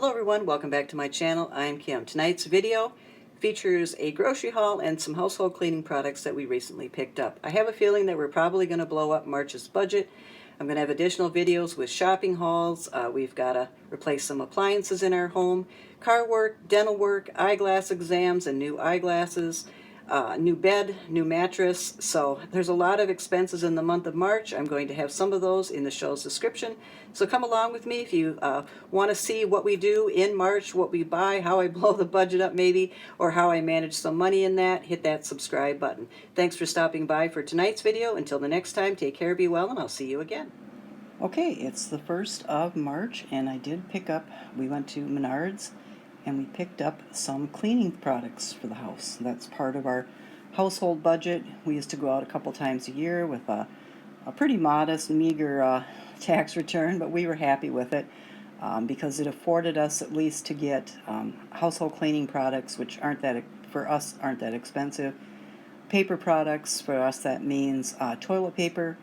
Hello everyone, welcome back to my channel. I'm Kim. Tonight's video features a grocery haul and some household cleaning products that we recently picked up. I have a feeling that we're probably going to blow up March's budget. I'm going to have additional videos with shopping hauls. We've got to replace some appliances in our home, car work, dental work, eyeglass exams and new eyeglasses, new bed, new mattress. So there's a lot of expenses in the month of March. I'm going to have some of those in the show's description. So come along with me if you want to see what we do in March, what we buy, how I blow the budget up maybe, or how I manage some money in that. Hit that subscribe button. Thanks for stopping by for tonight's video. Until the next time, take care, be well, and I'll see you again. Okay, it's the 1st of March, and I did pick up, we went to Menards, and we picked up some cleaning products for the house. That's part of our household budget. We used to go out a couple times a year with a pretty modest, meager tax return, but we were happy with it because it afforded us at least to get household cleaning products, which aren't that, for us, aren't that expensive. Paper products, for us that means toilet paper,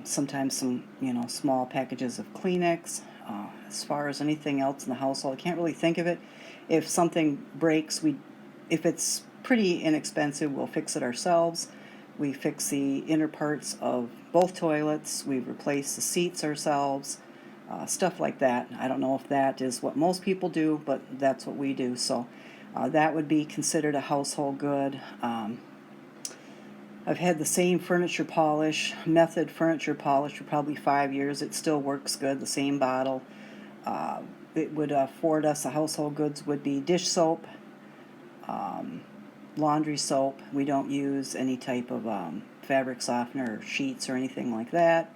sometimes some, small packages of Kleenex. As far as anything else in the household, I can't really think of it. If something breaks, if it's pretty inexpensive, we'll fix it ourselves. We fix the inner parts of both toilets. We replace the seats ourselves, stuff like that. I don't know if that is what most people do, but that's what we do. So that would be considered a household good. I've had the same furniture polish, Method furniture polish, for probably 5 years. It still works good, the same bottle. It would afford us, the household goods would be dish soap, laundry soap. We don't use any type of fabric softener or sheets or anything like that.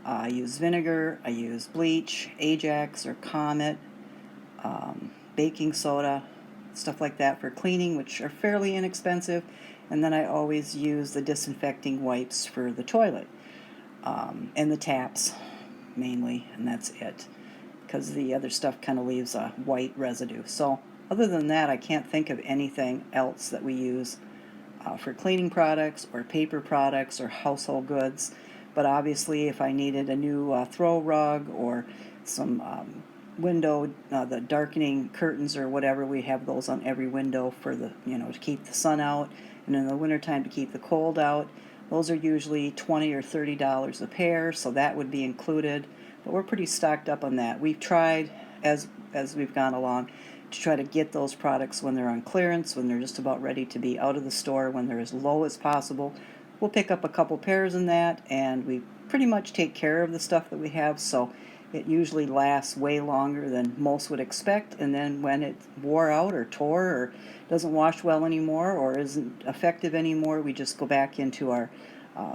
I use vinegar, I use bleach, Ajax or Comet, baking soda, stuff like that for cleaning, which are fairly inexpensive. And then I always use the disinfecting wipes for the toilet and the taps mainly, and that's it, because the other stuff kind of leaves a white residue. So other than that, I can't think of anything else that we use for cleaning products or paper products or household goods. But obviously, if I needed a new throw rug or some window, the darkening curtains or whatever, we have those on every window for the, to keep the sun out, and in the wintertime to keep the cold out. Those are usually $20 or $30 a pair, so that would be included. But we're pretty stocked up on that. We've tried, as we've gone along, to try to get those products when they're on clearance, when they're just about ready to be out of the store, when they're as low as possible. We'll pick up a couple pairs in that, and we pretty much take care of the stuff that we have, so it usually lasts way longer than most would expect. And then when it wore out or tore or doesn't wash well anymore or isn't effective anymore, we just go back into our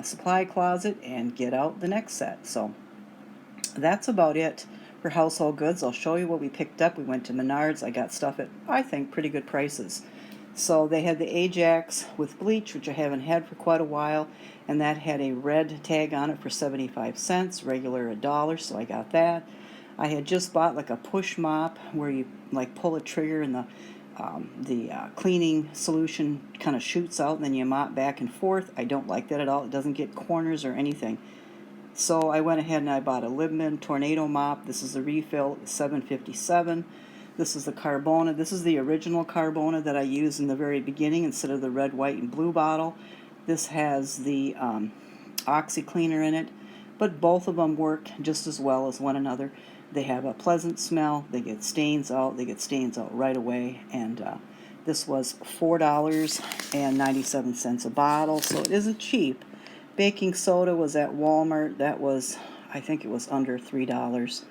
supply closet and get out the next set. So that's about it for household goods. I'll show you what we picked up. We went to Menards. I got stuff at, I think, pretty good prices. So they had the Ajax with bleach, which I haven't had for quite a while, and that had a red tag on it for 75 cents, regular $1, so I got that. I had just bought like a push mop where you like pull a trigger and the cleaning solution kind of shoots out and then you mop back and forth. I don't like that at all. It doesn't get corners or anything. So I went ahead and I bought a Libman Tornado mop. This is the refill, $7.57. This is the Carbona. This is the original Carbona that I used in the very beginning instead of the red, white, and blue bottle. This has the Oxy cleaner in it, but both of them work just as well as one another. They have a pleasant smell. They get stains out. They get stains out right away. And this was $4.97 a bottle, so it isn't cheap. Baking soda was at Walmart. That was, I think it was under $3.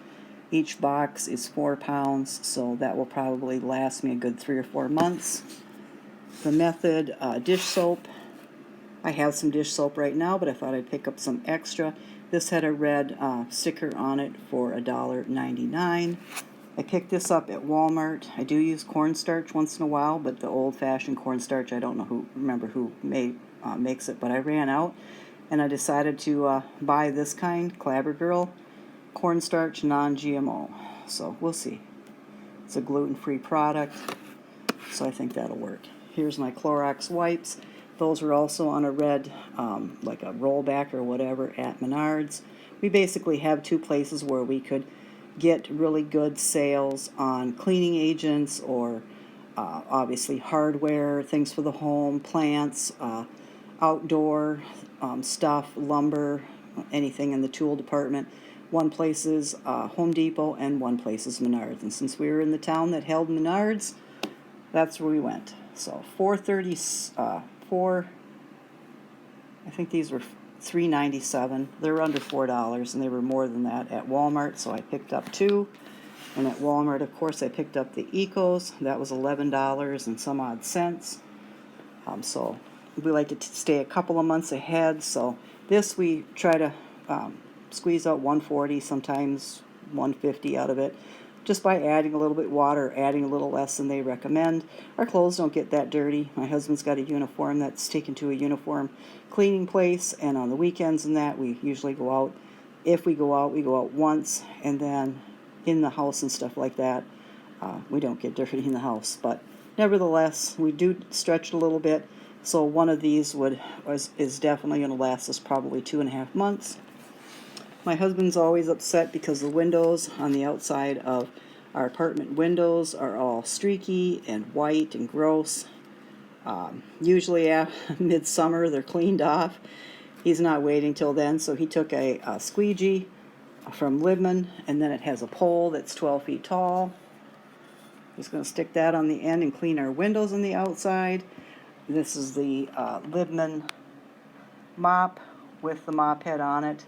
Each box is 4 pounds, so that will probably last me a good 3 or 4 months. The Method dish soap. I have some dish soap right now, but I thought I'd pick up some extra. This had a red sticker on it for $1.99. I picked this up at Walmart. I do use cornstarch once in a while, but the old-fashioned cornstarch, I don't know remember who makes it, but I ran out, and I decided to buy this kind, Clabber Girl. Cornstarch, non-GMO, so we'll see. It's a gluten-free product, so I think that'll work. Here's my Clorox wipes. Those are also on a red, like a rollback or whatever at Menards. We basically have two places where we could get really good sales on cleaning agents or obviously hardware, things for the home, plants, outdoor stuff, lumber, anything in the tool department. One place is Home Depot and one place is Menards. And since we were in the town that held Menards, that's where we went. So 4, I think these were $3.97. They were under $4, and they were more than that at Walmart, so I picked up 2. And at Walmart, of course, I picked up the Ecos. That was $11 and some odd cents. So we like to stay a couple of months ahead. So this we try to squeeze out 140, sometimes 150 out of it, just by adding a little bit water, adding a little less than they recommend. Our clothes don't get that dirty. My husband's got a uniform that's taken to a uniform cleaning place, and on the weekends and that, we usually go out. If we go out, we go out once, and then in the house and stuff like that, we don't get dirty in the house. But nevertheless, we do stretch it a little bit. So one of these is definitely going to last us probably 2.5 months. My husband's always upset because the windows on the outside of our apartment windows are all streaky and white and gross. Usually at midsummer they're cleaned off. He's not waiting till then, so he took a squeegee from Libman, and then it has a pole that's 12 feet tall. He's going to stick that on the end and clean our windows on the outside. This is the Libman mop with the mop head on it.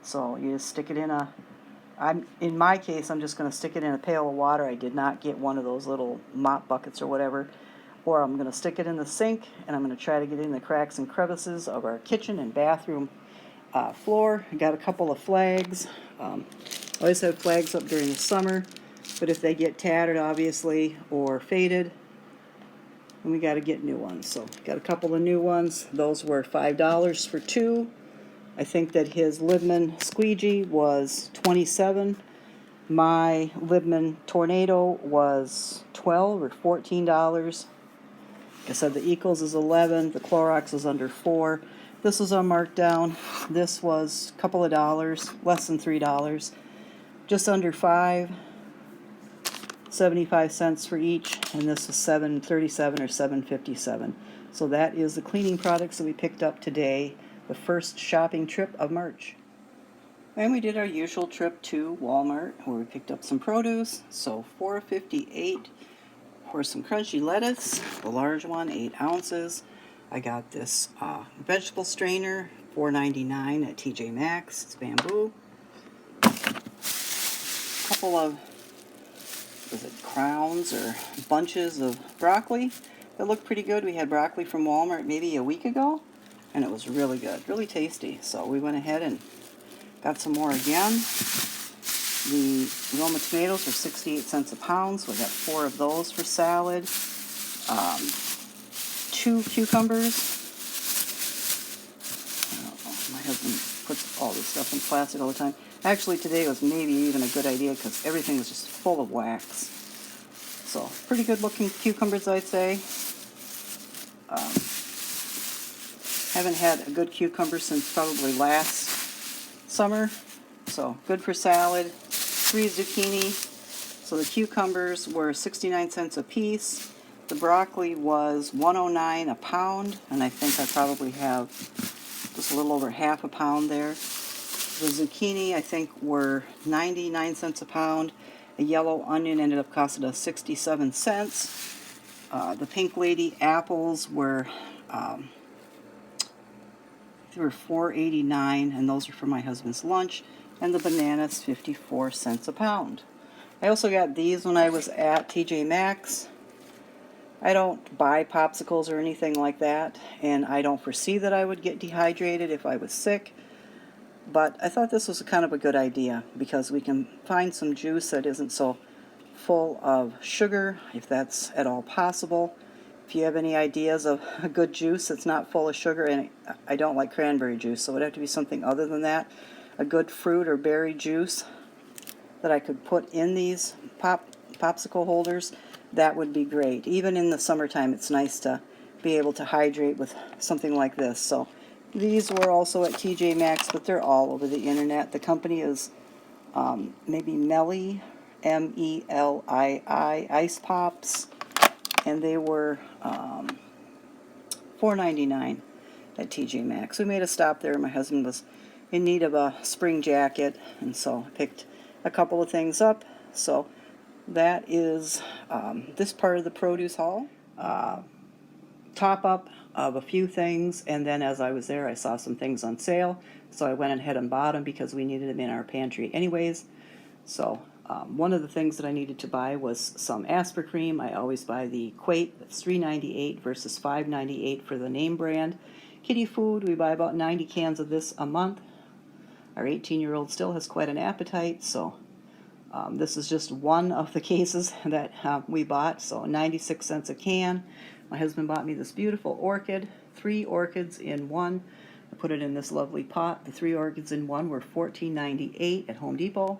So you just stick it in my case, I'm just going to stick it in a pail of water. I did not get one of those little mop buckets or whatever. Or I'm going to stick it in the sink, and I'm going to try to get in the cracks and crevices of our kitchen and bathroom floor. I got a couple of flags. Always have flags up during the summer, but if they get tattered, obviously, or faded, then we got to get new ones. So got a couple of new ones. Those were $5 for 2. I think that his Libman squeegee was $27. My Libman Tornado was $12 or $14. Like I said, the Equals is $11. The Clorox is under $4. This was on markdown. This was a couple of dollars, less than $3, just under $5. 75 cents for each, and this is $7.37 or $7.57. So that is the cleaning products that we picked up today, the first shopping trip of March. And we did our usual trip to Walmart where we picked up some produce. So $4.58 for some crunchy lettuce, the large one, 8 ounces. I got this vegetable strainer, $4.99 at TJ Maxx. It's bamboo. A couple of crowns or bunches of broccoli that looked pretty good. We had broccoli from Walmart maybe a week ago, and it was really good, really tasty. So we went ahead and got some more again. The Roma tomatoes were 68 cents a pound, so we got 4 of those for salad. 2 cucumbers. My husband puts all this stuff in plastic all the time. Actually, today was maybe even a good idea because everything was just full of wax. So, pretty good looking cucumbers, I'd say. Haven't had a good cucumber since probably last summer. So, good for salad. 3 zucchini. So, the cucumbers were 69 cents a piece. The broccoli was $1.09 a pound. And I think I probably have just a little over half a pound there. The zucchini, I think, were 99 cents a pound. A yellow onion ended up costing us 67 cents. The Pink Lady apples were $4.89, and those are for my husband's lunch. And the bananas, 54 cents a pound. I also got these when I was at TJ Maxx. I don't buy popsicles or anything like that, and I don't foresee that I would get dehydrated if I was sick. But I thought this was kind of a good idea because we can find some juice that isn't so full of sugar, if that's at all possible. If you have any ideas of a good juice that's not full of sugar, and I don't like cranberry juice, so it would have to be something other than that. A good fruit or berry juice that I could put in these popsicle holders, that would be great. Even in the summertime, it's nice to be able to hydrate with something like this. So these were also at TJ Maxx, but they're all over the internet. The company is maybe Melly, Melii ice pops, and they were $4.99 at TJ Maxx. We made a stop there. My husband was in need of a spring jacket, and so I picked a couple of things up. So that is this part of the produce haul. Top up of a few things, and then as I was there, I saw some things on sale, so I went ahead and bought them because we needed them in our pantry anyways. So one of the things that I needed to buy was some Aspercream. I always buy the Quate. That's $3.98 versus $5.98 for the name brand. Kitty food, we buy about 90 cans of this a month. Our 18-year-old still has quite an appetite, so this is just one of the cases that we bought, so 96 cents a can. My husband bought me this beautiful orchid, 3 orchids in one. I put it in this lovely pot. The 3 orchids in one were $14.98 at Home Depot.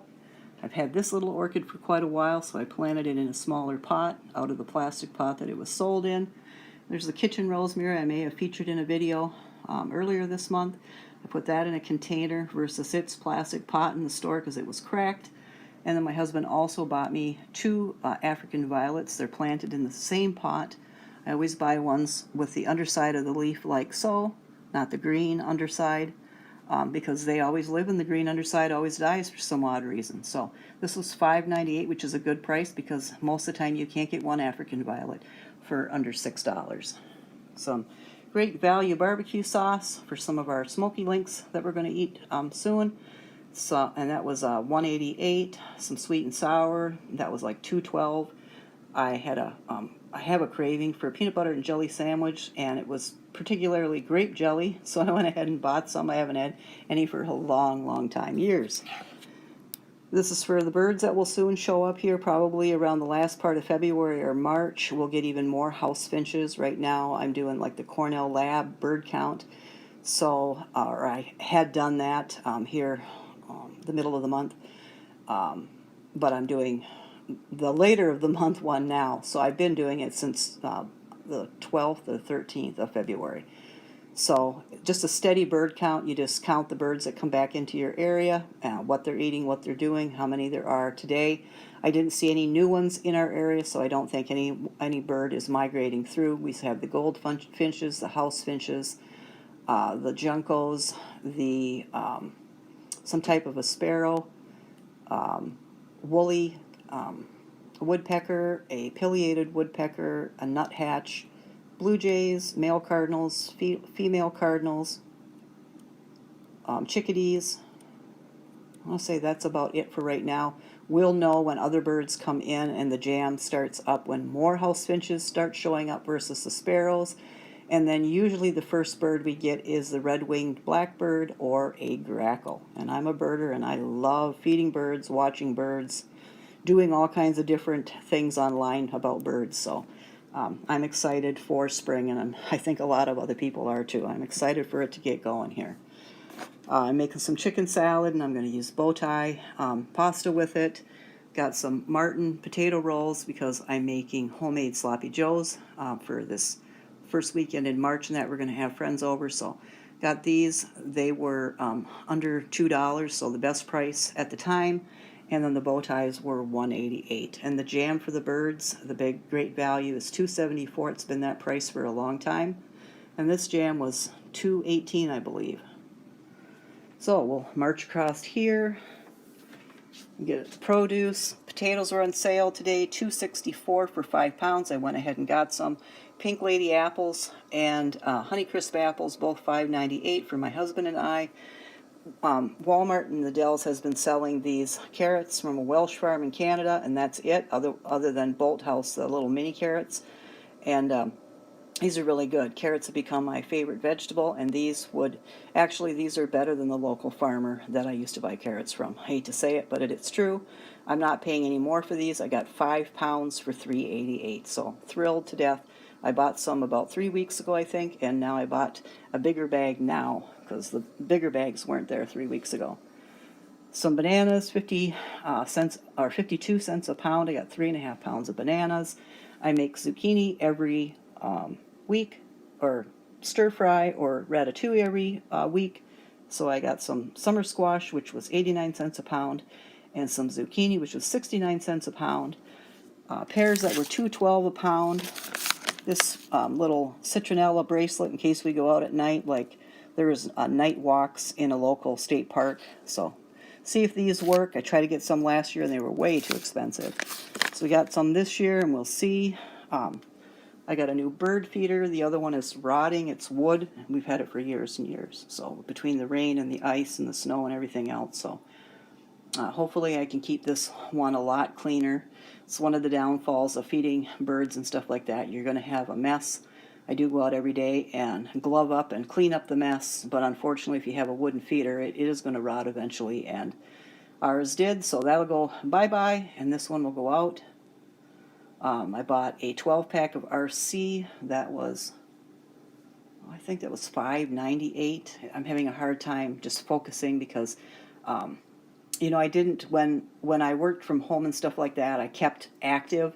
I've had this little orchid for quite a while, so I planted it in a smaller pot out of the plastic pot that it was sold in. There's the kitchen rosemary I may have featured in a video earlier this month. I put that in a container versus its plastic pot in the store because it was cracked. And then my husband also bought me 2 African violets. They're planted in the same pot. I always buy ones with the underside of the leaf like so, not the green underside, because they always live and the green underside always dies for some odd reason. So this was $5.98, which is a good price because most of the time you can't get one African violet for under $6. Some great value barbecue sauce for some of our smoky links that we're going to eat soon. So, and that was $1.88. Some sweet and sour, that was like $2.12. I have a craving for a peanut butter and jelly sandwich, and it was particularly grape jelly, so I went ahead and bought some. I haven't had any for a long time, years. This is for the birds that will soon show up here, probably around the last part of February or March. We'll get even more house finches. Right now I'm doing like the Cornell Lab bird count, so or I had done that here the middle of the month, but I'm doing the later of the month one now, so I've been doing it since the 12th or 13th of February. So just a steady bird count. You just count the birds that come back into your area, what they're eating, what they're doing, how many there are today. I didn't see any new ones in our area, so I don't think any bird is migrating through. We have the gold finches, the house finches, the juncos, the some type of a sparrow, woolly woodpecker, a pileated woodpecker, a nuthatch, blue jays, male cardinals, female cardinals, chickadees. I'll say that's about it for right now. We'll know when other birds come in and the jam starts up when more house finches start showing up versus the sparrows. And then usually the first bird we get is the red-winged blackbird or a grackle. And I'm a birder and I love feeding birds, watching birds, doing all kinds of different things online about birds. So I'm excited for spring, and I think a lot of other people are too. I'm excited for it to get going here. I'm making some chicken salad, and I'm going to use bow tie pasta with it. Got some Martin potato rolls because I'm making homemade sloppy joes for this first weekend in March, and that we're going to have friends over. So got these. They were under $2, so the best price at the time. And then the bow ties were $1.88. And the jam for the birds, the big great value, is $2.74. It's been that price for a long time. And this jam was $2.18, I believe. So we'll march across here. Get produce. Potatoes were on sale today, $2.64 for 5 pounds. I went ahead and got some. Pink Lady apples and Honeycrisp apples, both $5.98 for my husband and I. Walmart in the Dells has been selling these carrots from a Welsh farm in Canada, and that's it, other than Bolt House, the little mini carrots. And these are really good. Carrots have become my favorite vegetable, and these are better than the local farmer that I used to buy carrots from. I hate to say it, but it's true. I'm not paying any more for these. I got 5 pounds for $3.88, so thrilled to death. I bought some about 3 weeks ago, I think, and now I bought a bigger bag now because the bigger bags weren't there 3 weeks ago. Some bananas, 50 cents or 52 cents a pound. I got 3.5 pounds of bananas. I make zucchini every week, or stir fry or ratatouille every week. So I got some summer squash, which was 89 cents a pound, and some zucchini, which was 69 cents a pound. Pears that were $2.12 a pound. This little citronella bracelet in case we go out at night, like there's night walks in a local state park. So see if these work. I tried to get some last year and they were way too expensive. So we got some this year and we'll see. I got a new bird feeder. The other one is rotting. It's wood. We've had it for years and years. So between the rain and the ice and the snow and everything else. So hopefully I can keep this one a lot cleaner. It's one of the downfalls of feeding birds and stuff like that. You're going to have a mess. I do go out every day and glove up and clean up the mess, but unfortunately if you have a wooden feeder, it is going to rot eventually, and ours did, so that'll go bye-bye, and this one will go out. I bought a 12-pack of RC. That was, I think that was $5.98. I'm having a hard time just focusing because you know, I didn't, when I worked from home and stuff like that, I kept active.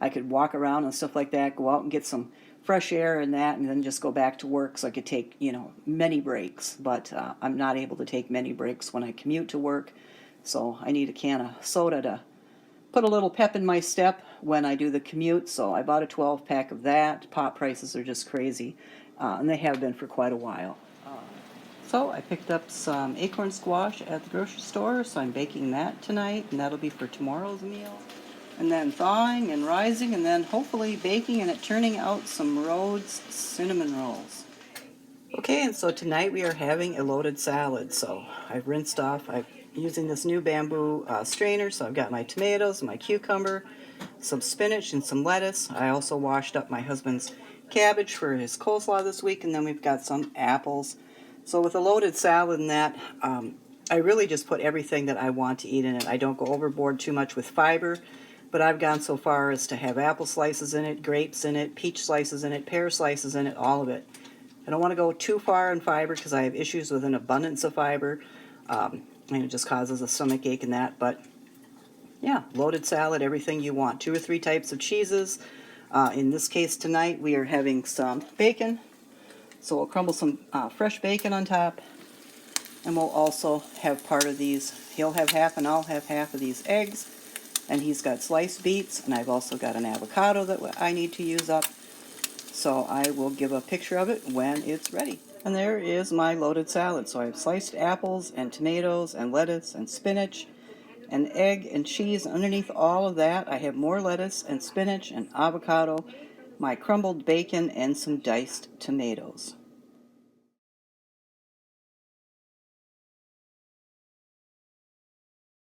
I could walk around and stuff like that, go out and get some fresh air and that, and then just go back to work, so I could take, you know, many breaks. But I'm not able to take many breaks when I commute to work, so I need a can of soda to put a little pep in my step when I do the commute. So I bought a 12-pack of that. Pop prices are just crazy, and they have been for quite a while. So I picked up some acorn squash at the grocery store, so I'm baking that tonight, and that'll be for tomorrow's meal. And then thawing and rising, and then hopefully baking and it turning out some Rhodes cinnamon rolls. Okay, and so tonight we are having a loaded salad. So I've rinsed off, I'm using this new bamboo strainer, so I've got my tomatoes, my cucumber, some spinach, and some lettuce. I also washed up my husband's cabbage for his coleslaw this week, and then we've got some apples. So with a loaded salad and that, I really just put everything that I want to eat in it. I don't go overboard too much with fiber, but I've gone so far as to have apple slices in it, grapes in it, peach slices in it, pear slices in it, all of it. I don't want to go too far in fiber because I have issues with an abundance of fiber, and it just causes a stomach ache and that. But yeah, loaded salad, everything you want. 2 or 3 types of cheeses. In this case tonight we are having some bacon. So we'll crumble some fresh bacon on top, and we'll also have part of these. He'll have half and I'll have half of these eggs, and he's got sliced beets, and I've also got an avocado that I need to use up. So I will give a picture of it when it's ready. And there is my loaded salad. So I have sliced apples and tomatoes and lettuce and spinach and egg and cheese. Underneath all of that I have more lettuce and spinach and avocado, my crumbled bacon, and some diced tomatoes.